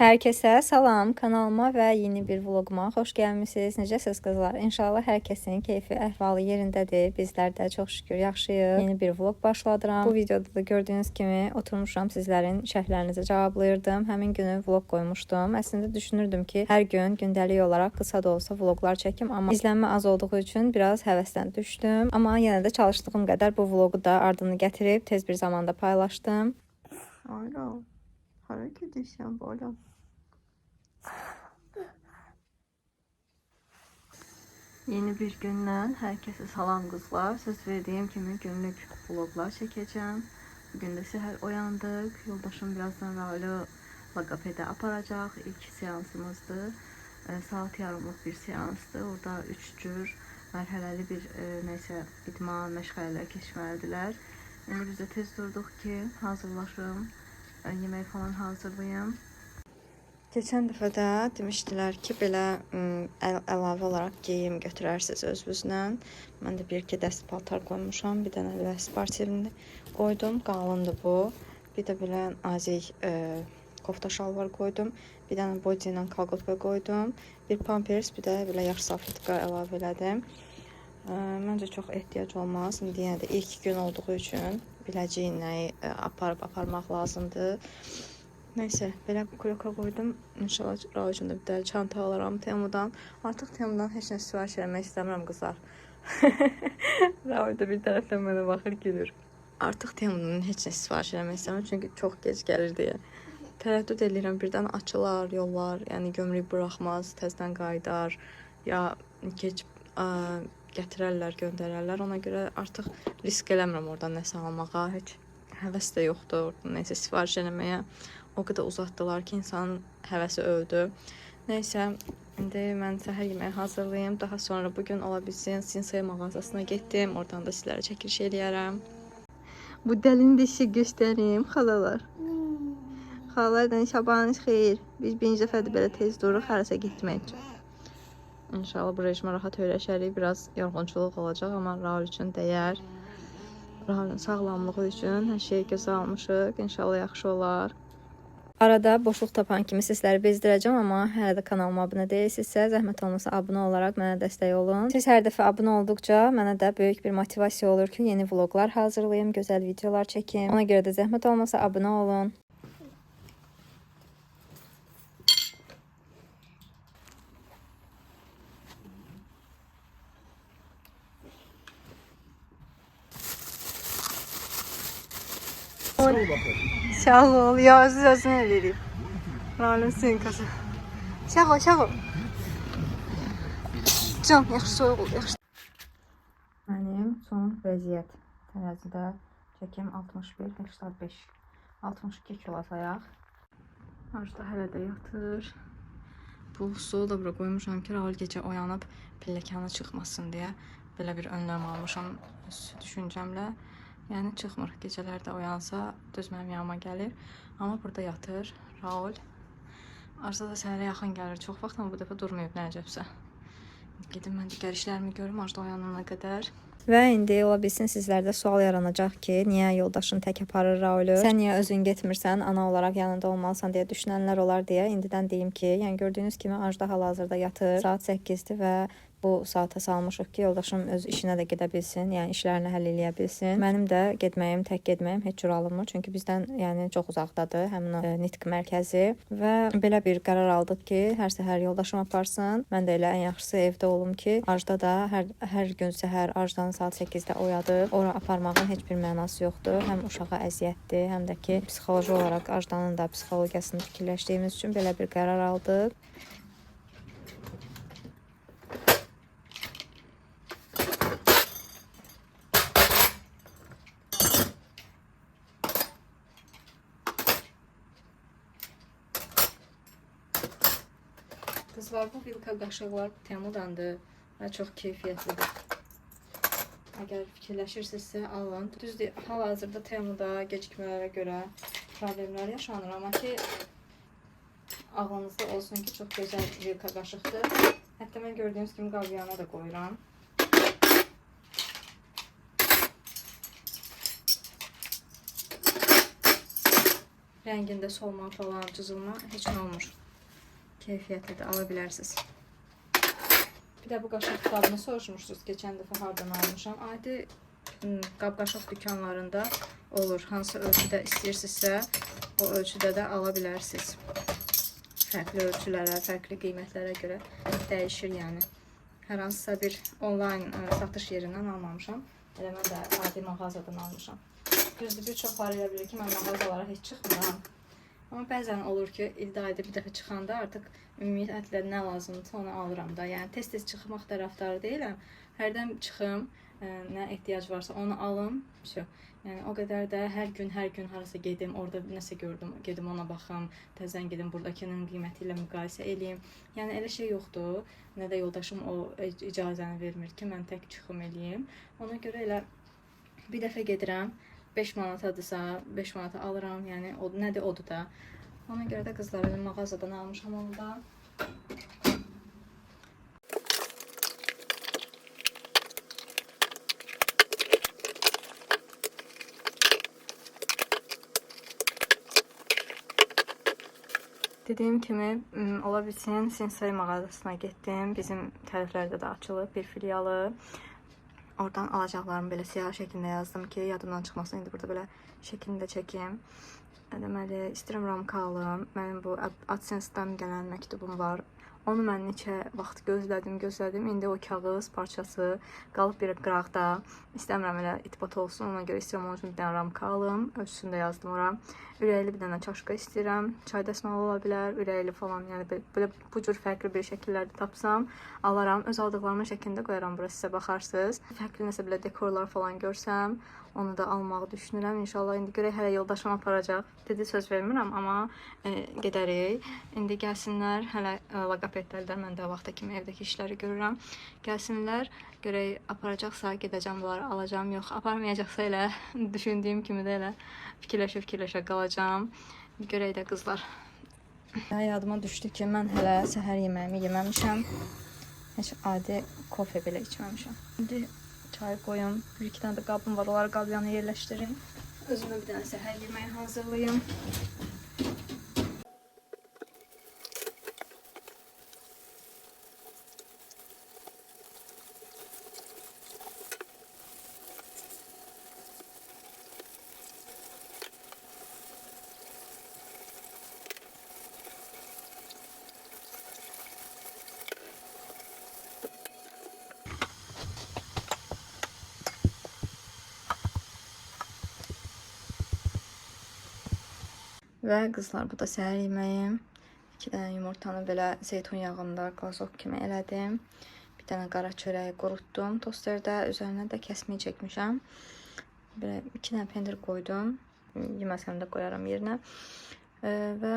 Herkese salam, kanalıma və yeni bir vloguma xoş gəlmisiniz. Necəsiz qızlar? İnşallah hər kəsin keyfi, əhvalı yerindədir. Bizlər də çox şükür yaxşıyıq. Yeni bir vlog başladıram. Bu videoda da gördüyünüz kimi oturmuşam, sizlərin şərhlərinizi cavablayırdım. Həmin günü vlog qoymuşdum. Əslində düşünürdüm ki, hər gün gündəlik olaraq qısa da olsa vloglar çəkim, amma izlənmə az olduğu üçün biraz həvəsdən düşdüm. Amma yenə də çalışdığım qədər bu vlogu da ardını gətirib tez bir zamanda paylaşdım. Ayla, hara gedirsən boyla? Yeni bir gündən hər kəsə salam qızlar. Söz verdiyim kimi günlük vloglar çəkəcəm. Bugün də səhər oyandıq. Yoldaşım birazdan Raul'u logopedə aparacaq. İlk seansımızdır. Saat yarımlıq bir seansdır. Orada 3 cür mərhələli bir idman məşğələlər keçməlidirlər. Yəni biz də tez durduq ki, hazırlaşım, yemək falan hazırlayım. Geçən dəfə də demişdilər ki, belə əlavə olaraq geyim götürərsiniz özünüzlə. Mən də bir-iki dəst paltar qoymuşam. Bir dənə belə sportivini qoydum. Qalındır bu. Bir də belə nazik kofta şalvar qoydum. Bir dənə body ilə kalqotqa qoydum. Bir pampers, bir də belə yaş salfetka əlavə elədim. Məncə çox ehtiyac olmaz. İndi yenə də ilk gün olduğu üçün biləcəyinlə aparmaq lazımdır. Neyse, belə kroka qoydum. İnşallah Raul üçün də bir də çanta alaram Temudan. Artıq Temudan heç nə sifariş eləmək istəmirəm qızlar. Raul da bir tərəfdən mənə baxır, gülür. Artıq Temudan heç nə sifariş eləmək istəmirəm, çünki çox gec gəlir deyə. Tərəddüd edirəm, birdən açılar yollar, yəni gömrük buraxmaz, təzdən qaydar, ya gec gətirərlər, göndərərlər. Ona görə artıq risk eləmirəm oradan nəsə almağa, heç həvəs də yoxdur neysə sifariş eləməyə. O qədər uzatdılar ki, insanın həvəsi öldü. Neysə, indi mən səhər yeməyi hazırlayayım. Daha sonra bugün ola bilsin Sinsaya mağazasına getdim. Oradan da sizlərə çəkiliş eləyərəm. Bu dəlinin dişi göstəreyim, xalalar. Xalalardan sabahınız xeyir. Biz birinci dəfədir belə tez dururuq, harasa getmək üçün. İnşallah bu rejimə rahat öyrəşərik. Biraz yorğunçuluq olacaq, amma Raul üçün dəyər. Raulun sağlamlığı üçün hər şeyi gözə almışıq. İnşallah yaxşı olar. Arada boşluq tapan kimi sizləri bezdirəcəm, amma hələ də kanalıma abunə deyilsinizsə, zəhmət olmasa abunə olaraq mənə dəstək olun. Siz hər dəfə abunə olduqca mənə də böyük bir motivasiya olur ki, yeni vloglar hazırlayım, gözəl videolar çəkim. Ona görə də zəhmət olmasa abunə olun. Sağ ol, ya özünə vereyim. Raulun sinkası. Sağ ol. Can, yaxşı soyuq ol, yaxşı. Mənim son vəziyyət. Tərəzidə çəkim 61-85. 62 kilo sayaq. Arzuda hələ də yatır. Bu suyu da bura qoymuşam ki, Raul gecə oyanıb pilləkana çıxmasın deyə belə bir önləm almışam düşüncəmlə. Yəni çıxmır. Gecələrdə oyansa düz mənim yanıma gəlir. Amma burada yatır Raul. Arzuda da səhərə yaxın gəlir çox vaxt, amma bu dəfə durmayıb nəcəbsə. Gedim mən digər işlərimi görüm Arzuda oyanana qədər. Və indi ola bilsin sizlərdə sual yaranacaq ki, niyə yoldaşın tək aparır Raul'u? Sən niyə özün getmirsən, ana olaraq yanında olmalısan deyə düşünənlər olar deyə indidən deyim ki, yəni gördüyünüz kimi Arzuda hal-hazırda yatır. Saat 8-dir və bu saata salmışıq ki, yoldaşım öz işinə də gedə bilsin, yəni işlərini həll eləyə bilsin. Mənim də tək getməyim heç cür alınmır, çünki bizdən yəni çox uzaqdadır həmin o nitq mərkəzi və belə bir qərar aldıq ki, hər səhər yoldaşım aparsın. Mən də elə ən yaxşısı evdə olum ki, Arzuda da hər gün səhər Arzudanı saat 8-də oyadıb, ora aparmağın heç bir mənası yoxdur. Həm uşağa əziyyətdir, həm də ki, psixoloji olaraq Arzudanın da psixologiyasını fikirləşdiyimiz üçün belə bir qərar aldıq. Qızlar, bu vilka qaşıqlar Temudandır və çox keyfiyyətlidir. Əgər fikirləşirsinizsə, alın. Düzdür, hal-hazırda Temuda gecikmələrə görə problemlər yaşanır, amma ki, ağlınızda olsun ki, çox gözəl vilka qaşıqdır. Hətta mən gördüyünüz kimi qavyana da qoyuram. Rəngində solma falan, cızılma heç nə olmur. Keyfiyyətli də ala bilərsiniz. Bir də bu qaşıq qabını soruşmuşsunuz, keçən dəfə hardan almışam. Adi qab-qaşıq dükanlarında olur. Hansı ölçüdə istəyirsinizsə, o ölçüdə də ala bilərsiniz. Fərqli ölçülərə, fərqli qiymətlərə görə dəyişir yəni. Hər hansısa bir onlayn satış yerindən almamışam. Elə mən də adi mağazadan almışam. Düzdür, bir çoxları elə bilir ki, mən mağazalara heç çıxmıram. Amma bəzən olur ki, ildə ayda bir dəfə çıxanda artıq ümumiyyətlə nə lazımdırsa onu alıram da. Yəni tez-tez çıxmaq tərəfdarı deyiləm. Hərdən çıxım, nə ehtiyac varsa onu alım. Yəni o qədər də hər gün harasa gedim, orada nəsə gördüm, gedim ona baxım, təzədən gedim burdakının qiyməti ilə müqayisə eləyim. Yəni elə şey yoxdur. Nə də yoldaşım o icazəni vermir ki, mən tək çıxım eləyim. Ona görə elə bir dəfə gedirəm. 5 manatadırsa 5 manata alıram, yəni o nədir odur da. Ona görə də qızlar elə mağazadan almışam onu da. Dediyim kimi, ola bilsin Sinsay mağazasına getdim. Bizim tərəflərdə də açılıb bir filialı. Oradan alacaqlarımı belə siyah şəklində yazdım ki, yadımdan çıxmasın. İndi burada belə şəklində çəkim. Deməli, istəyirəm ramka alım. Mənim bu AdSense-dən gələn məktubum var. Onu mən neçə vaxt gözlədim. İndi o kağız parçası qalıb bir qıraqda. İstəmirəm elə itibat olsun. Ona görə istəyirəm onun üçün bir dənə ramka alım. Ölçüsünü də yazdım ora. Ürəkli bir dənə çaşka istəyirəm. Çay dəsmalı ola bilər, ürəkli falan. Yəni belə bu cür fərqli bir şəkillərdə tapsam alaram. Öz aldıqlarımın şəklində qoyaram bura, sizə baxarsınız. Fərqli nəsə belə dekorlar falan görsəm, onu da almağı düşünürəm. İnşallah indi görək, hələ yoldaşım aparacaq. Dedi, söz vermirəm, amma gedərik. İndi gəlsinlər, hələ laqapetlərdən mən də vaxta kimi evdəki işləri görürəm. Gəlsinlər, görək aparacaqsa gedəcəm bunları alacağam. Yox, aparmayacaqsa elə düşündüyüm kimi də elə fikirləşə qalacağım. Görək də qızlar. Yadıma düşdü ki, mən hələ səhər yeməyimi yeməmişəm. Heç adi kofe belə içməmişəm. İndi çay qoyum. Bir-iki dənə də qabım var. Onları qab yanına yerləşdirim. Özümə bir dənə səhər yeməyi hazırlayım. Və qızlar, bu da səhər yeməyim. 2 dənə yumurtanı belə zeytun yağında qazok kimi elədim. Bir dənə qara çörəyi qurutdum tosterdə. Üzərinə də kəsməyi çəkmişəm. Belə 2 dənə pendir qoydum. Yeməsəm də qoyaram yerinə. Və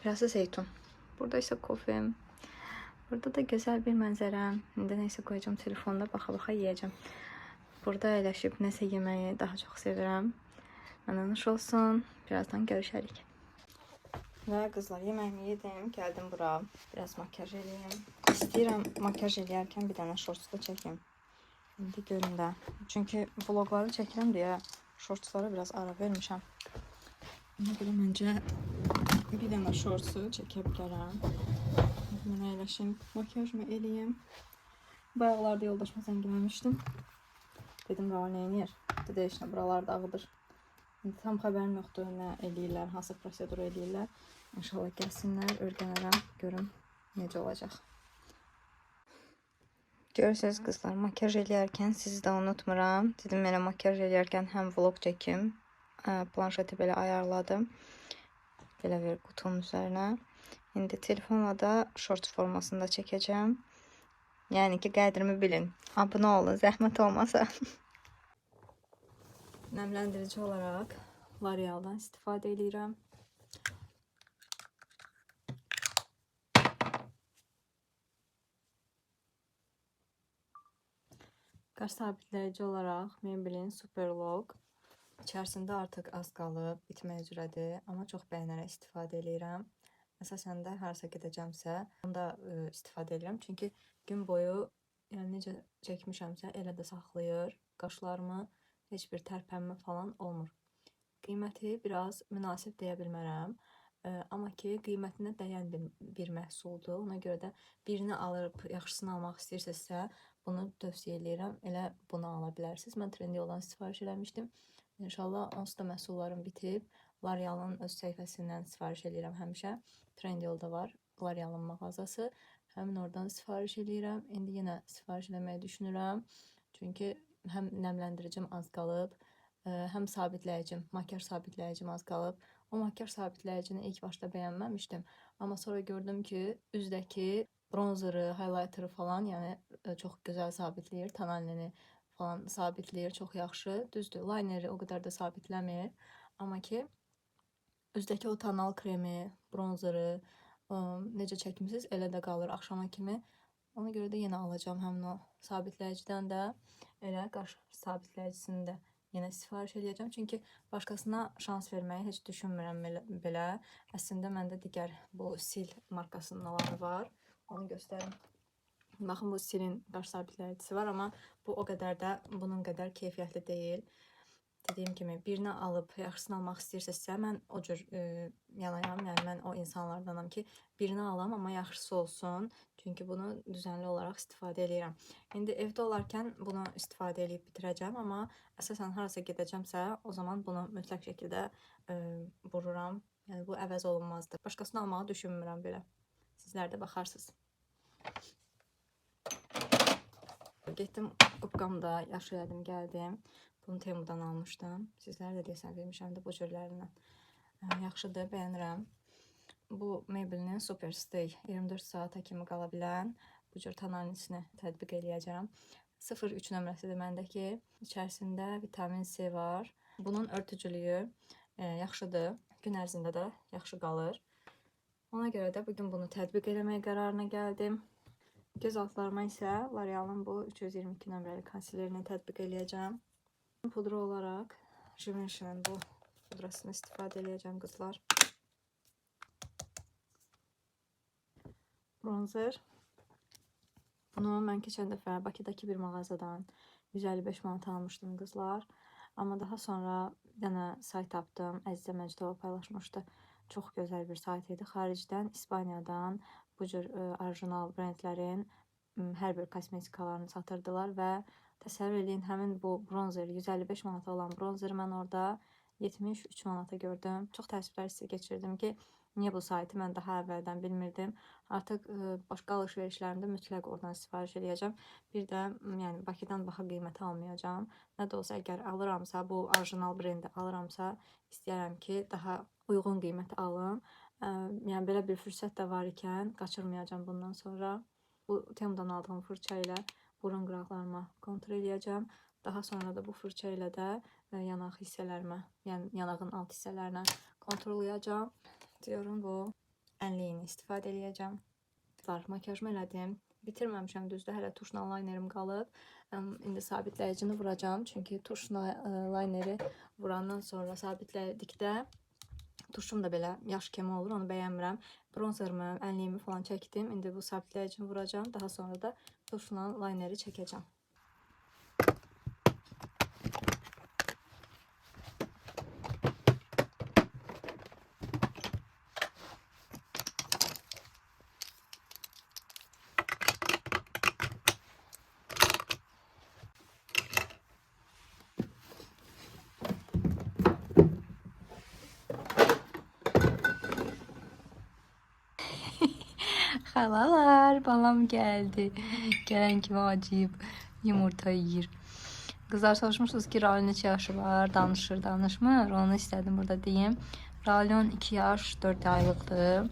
biraz da zeytun. Burada isə kofem. Burada da gözəl bir mənzərəm. İndi neysə qoyacağım telefonda, baxa-baxa yeyəcəm. Burada əyləşib nəsə yeməyi daha çox sevirəm. Mənə nuş olsun. Birazdan görüşərik. Və qızlar, yeməyimi yedim. Gəldim bura. Biraz makyaj eləyim. İstəyirəm makyaj eləyərkən bir dənə shorts da çəkim. İndi görün də. Çünki vlogları çəkirəm deyə shortslara biraz ara vermişəm. Ona görə məncə bir dənə shortsu çəkə bilərəm. Mən əyləşim, makyajımı eləyim. Bayaqlarda yoldaşıma zəngləmişdim. Dedim, Raul neynir? Dedi, heç nə, buralar dağıdır. Tam xəbərim yoxdur, nə eləyirlər, hansı prosedur eləyirlər. İnşallah gəlsinlər, öyrənərəm, görüm necə olacaq. Görürsünüz qızlar, makyaj eləyərkən sizi də unutmuram. Dedim, elə makyaj eləyərkən həm vlog çəkim. Planşeti belə ayarladım. Belə bir qutunun üzərinə. İndi telefonla da shorts formasında çəkəcəm. Yəni ki, qədrimi bilin. Abunə olun, zəhmət olmasa. Nəmləndirici olaraq L'Oreal'dan istifadə edirəm. Qaş sabitləyici olaraq Maybelline Superlock. İçərisində artıq az qalıb, bitmək üzrədir, amma çox bəyənərək istifadə edirəm. Əsasən də harasa gedəcəmsə, onda istifadə edirəm. Çünki gün boyu, yəni necə çəkmişəmsə, elə də saxlayır qaşlarımı. Heç bir tərpənmə falan olmur. qiyməti biraz münasib deyə bilmərəm. Amma ki, qiymətinə dəyən bir məhsuldur. Ona görə də birini alıb yaxşısını almaq istəyirsinizsə, bunu tövsiyə edirəm. Elə bunu ala bilərsiniz. Mən Trendyoldan sifariş eləmişdim. İnşallah onsuz da məhsullarım bitib. L'Oreal'ın öz səhifəsindən sifariş edirəm həmişə. Trendyolda var L'Oreal'ın mağazası. Həmin oradan sifariş edirəm. İndi yenə sifariş eləməyi düşünürəm. Çünki həm nəmləndiricim az qalıb, həm sabitləyicim, makyaj sabitləyicim az qalıb. O makyaj sabitləyicini ilk başda bəyənməmişdim. Amma sonra gördüm ki, üzdəki bronzeri, highlighteri falan, yəni çox gözəl sabitləyir. Tonalini falan sabitləyir, çox yaxşı. Düzdür, lineri o qədər də sabitləmir. Amma ki, üzdəki o tonal kremi, bronzeri necə çəkmişsiniz, elə də qalır axşama kimi. Ona görə də yenə alacağım həmin o sabitləyicidən də, elə qaş sabitləyicini də yenə sifariş edəcəm. Çünki başqasına şans verməyi heç düşünmürəm belə. Əslində məndə digər bu Sil markasının olanı var. Onu göstərim. Baxın, bu Silin qaş sabitləyicisi var, amma bu o qədər də bunun qədər keyfiyyətli deyil. Dediyim kimi, birini alıb yaxşısını almaq istəyirsinizsə, mən o cür yanayam. Yəni mən o insanlardanam ki, birini alam, amma yaxşısı olsun. Çünki bunu düzənli olaraq istifadə edirəm. İndi evdə olarkən bunu istifadə edib bitirəcəm, amma əsasən harasa gedəcəmsə, o zaman bunu mütləq şəkildə vururam. Yəni bu əvəz olunmazdır. Başqasını almağı düşünmürəm belə. Sizlər də baxarsınız. Getdim, qubqamda yaşayadım, gəldim. Bunu Temu'dan almışdım. Sizlər də deyəsən vermişəm də bu cürlərindən. Yaxşıdır, bəyənirəm. Bu Maybelline Superstay 24 saata kimi qala bilən bu cür tonalinisini tətbiq eləyəcəm. 03 nömrəsidir məndəki. İçərisində vitamin C var. Bunun örtücülüyü yaxşıdır. Gün ərzində də yaxşı qalır. Ona görə də bugün bunu tətbiq eləməyə qərarına gəldim. Göz altlarıma isə L'Oreal'ın bu 322 nömrəli konsilerini tətbiq eləyəcəm. Pudra olaraq Givenchy'nin bu pudrasını istifadə edəcəm qızlar. Bronzer. Bunu mən keçən dəfə Bakıdakı bir mağazadan 155 manata almışdım qızlar. Amma daha sonra bir dənə sayt tapdım. Əzizə Məcdova paylaşmışdı. Çox gözəl bir sayt idi. Xaricdən, İspaniyadan bu cür orijinal brendlərin hər bir kosmetikalarını satırdılar və təsəvvür edin, həmin bu bronzer 155 manata olan bronzeri mən orada 73 manata gördüm. Çox təəssüflər hissi keçirdim ki, niyə bu saytı mən daha əvvəldən bilmirdim. Artıq başqa alış-verişlərimdə mütləq oradan sifariş edəcəm. Bir də yəni Bakıdan baha qiyməti almayacağam. Nə də olsa əgər alıramsa, bu orijinal brendi alıramsa, istəyirəm ki, daha uyğun qiyməti alım. Yəni belə bir fürsət də var ikən qaçırmayacağam bundan sonra. Bu Temu'dan aldığım fırça ilə burun qıraqlarıma kontrol edəcəm. Daha sonra da bu fırça ilə də yanaq hissələrimə, yəni yanağın alt hissələrinə kontrol edəcəm. Diyorum bu ənliyini istifadə edəcəm. Makyajımı elədim. Bitirməmişəm düzdür. Hələ tuşla linerim qalıb. İndi sabitləyicini vuracağım. Çünki tuşla lineri vurandan sonra sabitlədikdə tuşum da belə yaş kimi olur, onu bəyənmirəm. Bronzerimi, ənliyimi falan çəkdim. İndi bu sabitləyicini vuracağım. Daha sonra da tuşla lineri çəkəcəm. Xalalar, balam gəldi. Gələn kimi acıyıb yumurta yeyir. Qızlar soruşmuşsunuz ki, Raul neçə yaşı var, danışır, danışmır. Onu istədim burada deyim. Raulun 2 yaş 4 aylıqdır.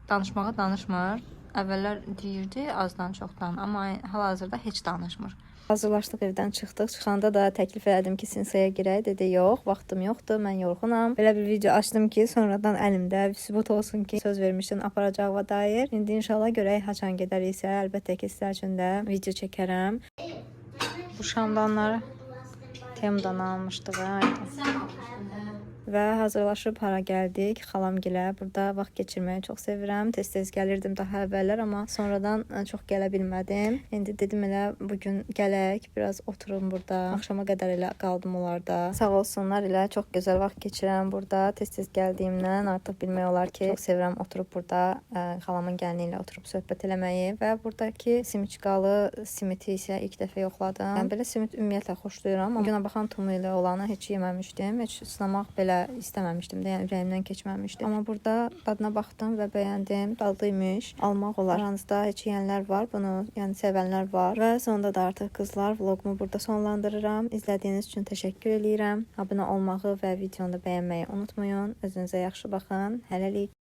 Danışmağa danışmır. Əvvəllər deyirdi azdan çoxdan, amma hal-hazırda heç danışmır. Hazırlaşdıq, evdən çıxdıq. Çıxanda da təklif elədim ki, sinsaya girək. Dedi, yox, vaxtım yoxdur, mən yorğunam. Belə bir video açdım ki, sonradan əlimdə sübut olsun ki, söz vermişdin aparacağıma dair. İndi inşallah görək haçan gedəriksə, əlbəttə ki, sizlər üçün də video çəkərəm. Bu şamdanları Temu'dan almışdıq. və hazırlaşıb hara gəldik? Xalamgilə. Burada vaxt keçirməyi çox sevirəm. Tez-tez gəlirdim daha əvvəllər, amma sonradan çox gələ bilmədim. İndi dedim elə bu gün gələk, biraz oturum burada. Axşama qədər elə qaldım onlarda. Sağ olsunlar, elə çox gözəl vaxt keçirəm burada. Tez-tez gəldiyimdən artıq bilmək olar ki, çox sevirəm oturub burada xalamın gəlini ilə oturub söhbət eləməyi və buradakı simiçqalı simiti isə ilk dəfə yoxladım. Yəni belə simit ümumiyyətlə xoşlayıram, amma Günəbaxan tumu ilə olanı heç yeməmişdim. Heç sınamaq belə istəməmişdim də, yəni ürəyimdən keçməmişdi. Amma burada dadına baxdım və bəyəndim. Dadlıymış. Almaq olar. Aranızda heç yeyənlər var bunu, yəni sevənlər var. Və sonunda da artıq qızlar vloqumu burada sonlandırıram. İzlədiyiniz üçün təşəkkür eləyirəm. Abunə olmağı və videonu da bəyənməyi unutmayın. Özünüzə yaxşı baxın. Hələlik.